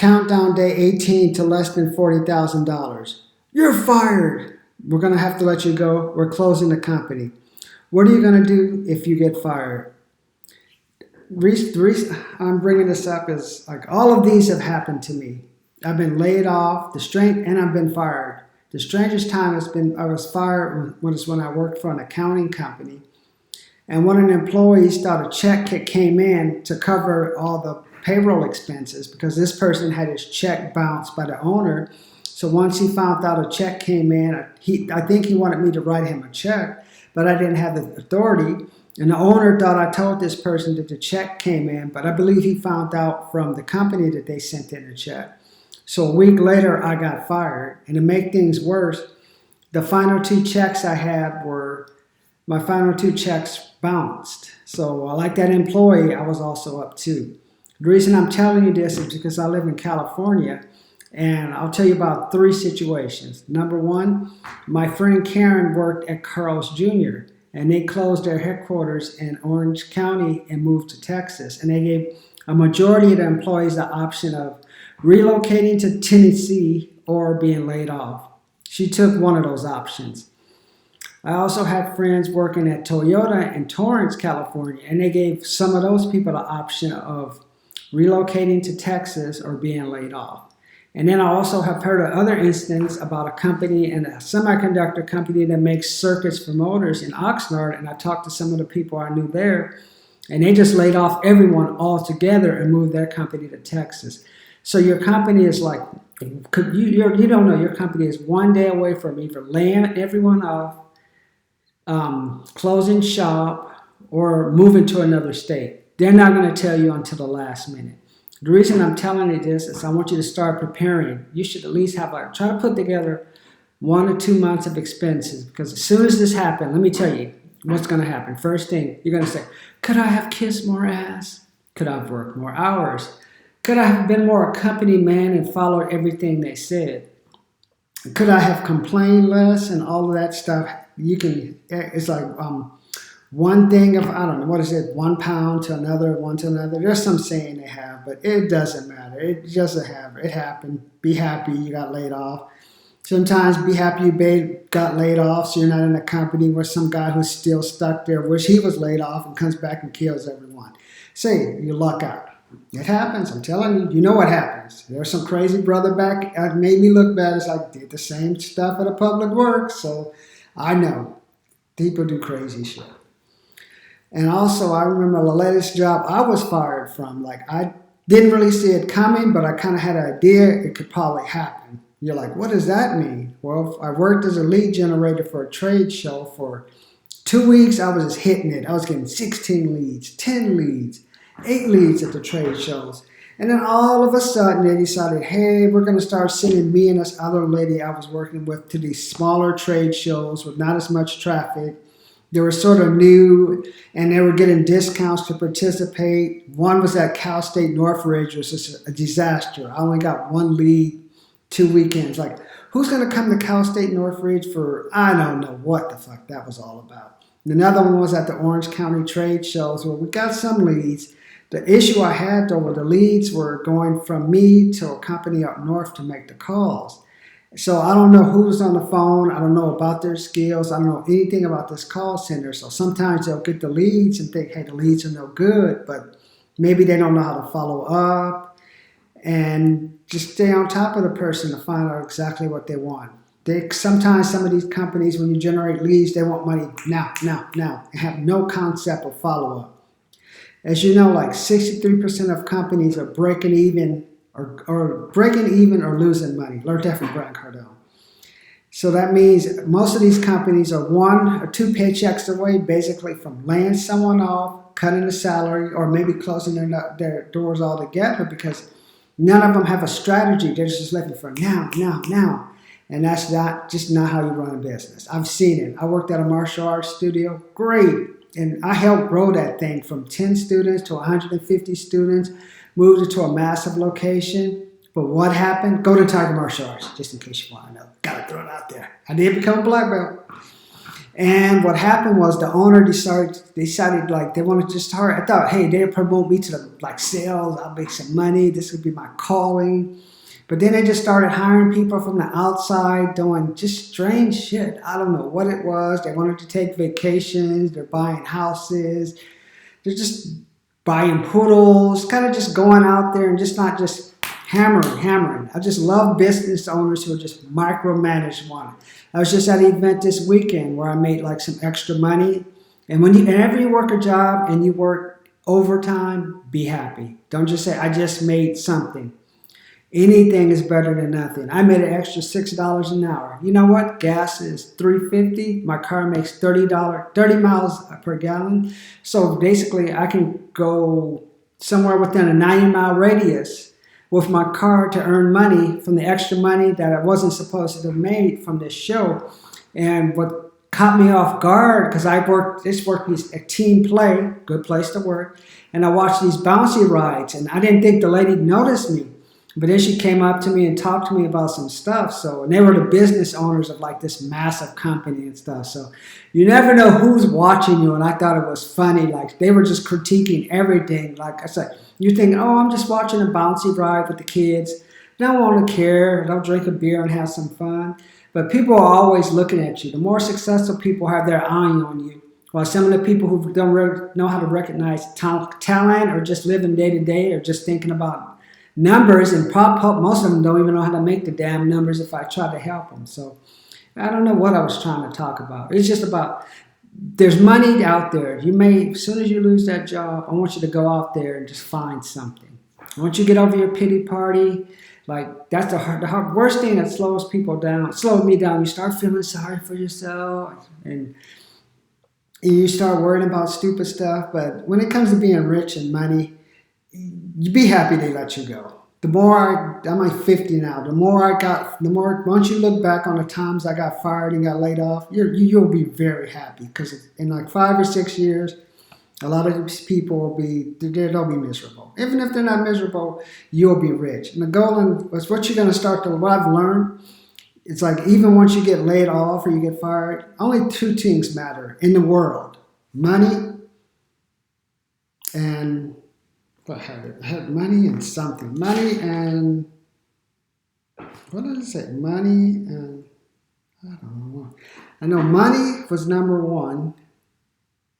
Countdown day 18 to less than $40,000. You're fired. We're going to have to let you go. We're closing the company. What are you going to do if you get fired? The reason I'm bringing this up is like all of these have happened to me. I've been laid off, and I've been fired. The strangest time has been I was fired was when I worked for an accounting company. And when an employee thought a check came in to cover all the payroll expenses because this person had his check bounced by the owner. So once he found out a check came in, I think he wanted me to write him a check, but I didn't have the authority. And the owner thought I told this person that the check came in, but I believe he found out from the company that they sent in a check. So a week later, I got fired. And to make things worse, the final two checks I had my final two checks bounced. So like that employee, I was also up too. The reason I'm telling you this is because I live in California, and I'll tell you about 3 situations. Number 1, my friend Karen worked at Carl's Jr., and they closed their headquarters in Orange County and moved to Texas. And they gave a majority of the employees the option of relocating to Tennessee or being laid off. She took one of those options. I also had friends working at Toyota in Torrance, California, and they gave some of those people the option of relocating to Texas or being laid off. And then I also have heard of other instances about a company, and a semiconductor company that makes circuits for motors in Oxnard, and I talked to some of the people I knew there, and they just laid off everyone altogether and moved their company to Texas. So your company is like, you don't know, your company is one day away from either laying everyone off, closing shop, or moving to another state. They're not going to tell you until the last minute. The reason I'm telling you this is I want you to start preparing. You should at least have try to put together 1 or 2 months of expenses, because as soon as this happens, let me tell you what's going to happen. First thing, you're going to say, could I have kissed more ass? Could I have worked more hours? Could I have been more a company man and followed everything they said? Could I have complained less and all of that stuff? It's like one thing of, I don't know, what is it, 1 pound to another, one to another. There's some saying they have, but it doesn't matter. It doesn't happen. It happened. Be happy you got laid off. Sometimes be happy you got laid off so you're not in a company where some guy who's still stuck there wish he was laid off and comes back and kills everyone. Say, you luck out. It happens. I'm telling you. You know what happens. There's some crazy brother back. It made me look bad as I did the same stuff at a public work. So I know people do crazy shit. And also, I remember the latest job I was fired from. Like, I didn't really see it coming, but I kind of had an idea it could probably happen. You're like, what does that mean? Well, I worked as a lead generator for a trade show for 2 weeks. I was just hitting it. I was getting 16 leads, 10 leads, 8 leads at the trade shows. And then all of a sudden, they decided, hey, we're going to start sending me and this other lady I was working with to these smaller trade shows with not as much traffic. They were sort of new, and they were getting discounts to participate. One was at Cal State Northridge, which was a disaster. I only got 1 lead 2 weekends. Like, who's going to come to Cal State Northridge for, I don't know what the fuck that was all about. And another one was at the Orange County trade shows where we got some leads. The issue I had, though, were the leads were going from me to a company up north to make the calls. So I don't know who's on the phone. I don't know about their skills. I don't know anything about this call center. So sometimes they'll get the leads and think, hey, the leads are no good, but maybe they don't know how to follow up and just stay on top of the person to find out exactly what they want. Sometimes some of these companies, when you generate leads, they want money now, and have no concept of follow-up. As you know, like 63% of companies are breaking even or losing money. Learned that from Grant Cardone. So that means most of these companies are 1 or 2 paychecks away, basically from laying someone off, cutting the salary, or maybe closing their doors altogether because none of them have a strategy. They're just looking for now. And that's not how you run a business. I've seen it. I worked at a martial arts studio. Great. And I helped grow that thing from 10 students to 150 students. Moved it to a massive location. But what happened? Go to Tiger Martial Arts, just in case you want to know. Got to throw it out there. I did become a black belt. And what happened was the owner decided like they wanted to just start. I thought, hey, they'll promote me to the like sales. I'll make some money. This would be my calling. But then they just started hiring people from the outside doing just strange shit. I don't know what it was. They wanted to take vacations. They're buying houses. They're just buying poodles, kind of just going out there and just not just hammering. I just love business owners who just micromanage one. I was just at an event this weekend where I made like some extra money. And whenever you work a job and you work overtime, be happy. Don't just say, I just made something. Anything is better than nothing. I made an extra $6 an hour. You know what? Gas is $3.50. My car makes $30 miles per gallon. So basically, I can go somewhere within a 90-mile radius with my car to earn money from the extra money that I wasn't supposed to have made from this show. And what caught me off guard, because this work is a team play, good place to work, and I watched these bouncy rides, and I didn't think the lady noticed me. But then she came up to me and talked to me about some stuff. So, and they were the business owners of like this massive company and stuff. So you never know who's watching you. And I thought it was funny. Like they were just critiquing everything. Like I said, you're thinking, oh, I'm just watching a bouncy ride with the kids. They don't want to care. They'll drink a beer and have some fun. But people are always looking at you. The more successful people have their eye on you. While some of the people who don't really know how to recognize talent or just living day to day or just thinking about numbers and most of them don't even know how to make the damn numbers if I try to help them. So I don't know what I was trying to talk about. It's just about there's money out there. As soon as you lose that job, I want you to go out there and just find something. I want you to get over your pity party. Like that's the worst thing that slows me down. You start feeling sorry for yourself and you start worrying about stupid stuff. But when it comes to being rich and money, you be happy they let you go. I'm like 50 now. Once you look back on the times I got fired and got laid off, you'll be very happy because in like 5 or 6 years, a lot of these people they'll be miserable. Even if they're not miserable, you'll be rich. And the goal is what you're going to what I've learned, it's like even once you get laid off or you get fired, only 2 things matter in the world: money and I had money and something. Money and what did it say? Money and I don't know. I know money was number 1.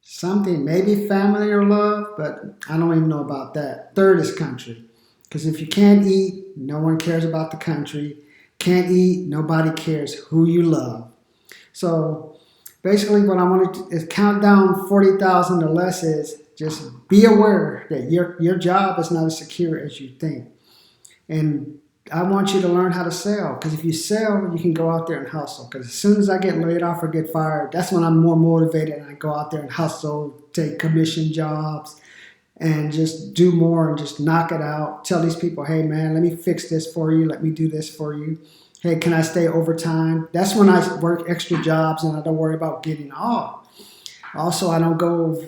Something, maybe family or love, but I don't even know about that. 3rd is country. Because if you can't eat, no one cares about the country. Can't eat, nobody cares who you love. So basically what I wanted to is count down 40,000 or less is just be aware that your job is not as secure as you think. And I want you to learn how to sell, because if you sell, you can go out there and hustle. Because as soon as I get laid off or get fired, that's when I'm more motivated and I go out there and hustle, take commission jobs, and just do more and just knock it out. Tell these people, hey man, let me fix this for you. Let me do this for you. Hey, can I stay overtime? That's when I work extra jobs and I don't worry about getting off. Also, I don't go,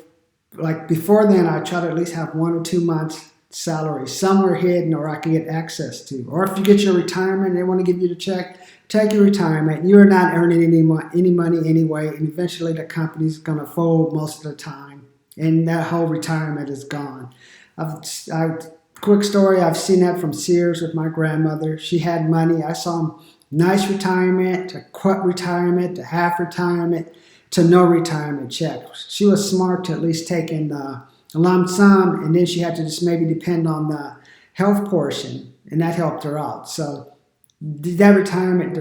like before then, I try to at least have 1 or 2 months salary somewhere hidden or I can get access to. Or if you get your retirement and they want to give you the check, take your retirement. You're not earning any money anyway, and eventually the company's going to fold most of the time, and that whole retirement is gone. Quick story, I've seen that from Sears with my grandmother. She had money. I saw nice retirement to quit retirement to half retirement to no retirement check. She was smart to at least take in the lump sum, and then she had to just maybe depend on the health portion, and that helped her out. So the retirement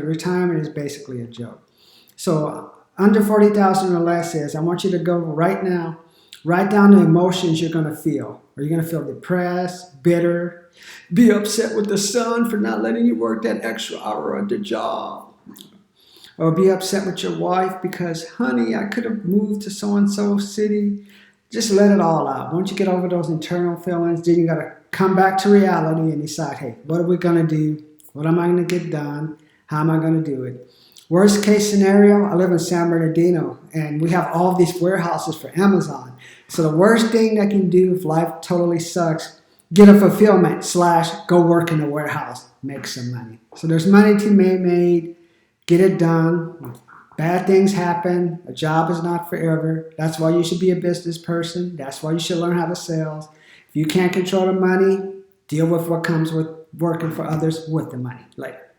is basically a joke. So under 40,000 or less is, I want you to go right now, write down the emotions you're going to feel. Are you going to feel depressed, bitter, be upset with the son for not letting you work that extra hour at the job? Or be upset with your wife because, honey, I could have moved to so-and-so city. Just let it all out. Once you get over those internal feelings, then you got to come back to reality and decide, hey, what are we going to do? What am I going to get done? How am I going to do it? Worst case scenario, I live in San Bernardino, and we have all these warehouses for Amazon. So the worst thing that can do if life totally sucks, get a fulfillment / go work in a warehouse, make some money. So there's money to be made, get it done. Bad things happen. A job is not forever. That's why you should be a business person. That's why you should learn how to sell. If you can't control the money, deal with what comes with working for others with the money later.